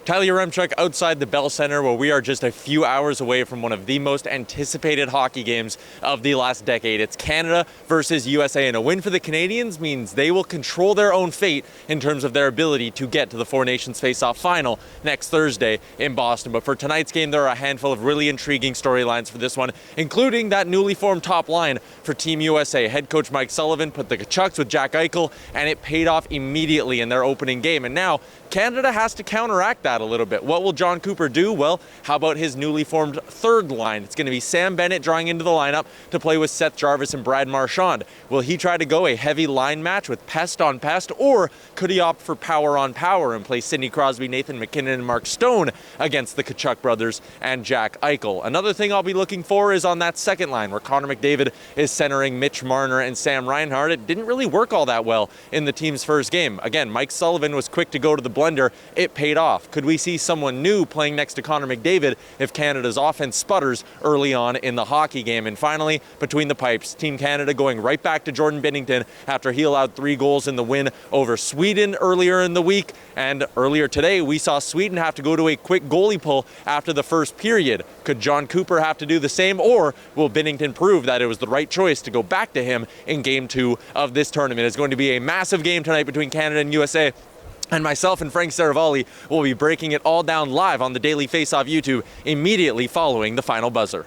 Tyler Yaremchuk outside the Bell Center, where we are just a few hours away from one of the most anticipated hockey games of the last decade. It's Canada versus USA, and a win for the Canadians means they will control their own fate in terms of their ability to get to the Four Nations Faceoff final next Thursday in Boston. But for tonight's game, there are a handful of really intriguing storylines for this one, including that newly formed top line for Team USA. Head coach Mike Sullivan put the Tkachuks with Jack Eichel, and it paid off immediately in their opening game. And now Canada has to counteract that a little bit. What will John Cooper do? Well, how about his newly formed third line? It's going to be Sam Bennett drawing into the lineup to play with Seth Jarvis and Brad Marchand. Will he try to go a heavy line match with pest on pest, or could he opt for power on power and play Sidney Crosby, Nathan MacKinnon, and Mark Stone against the Tkachuk brothers and Jack Eichel? Another thing I'll be looking for is on that second line, where Connor McDavid is centering Mitch Marner and Sam Reinhart. It didn't really work all that well in the team's first game. Again, Mike Sullivan was quick to go to the blender. It paid off. Could we see someone new playing next to Connor McDavid if Canada's offense sputters early on in the hockey game? And finally, between the pipes, Team Canada going right back to Jordan Binnington after he allowed 3 goals in the win over Sweden earlier in the week. And earlier today, we saw Sweden have to go to a quick goalie pull after the first period. Could John Cooper have to do the same, or will Binnington prove that it was the right choice to go back to him in Game 2 of this tournament? It's going to be a massive game tonight between Canada and USA. And myself and Frank Seravalli will be breaking it all down live on the Daily Faceoff YouTube immediately following the final buzzer.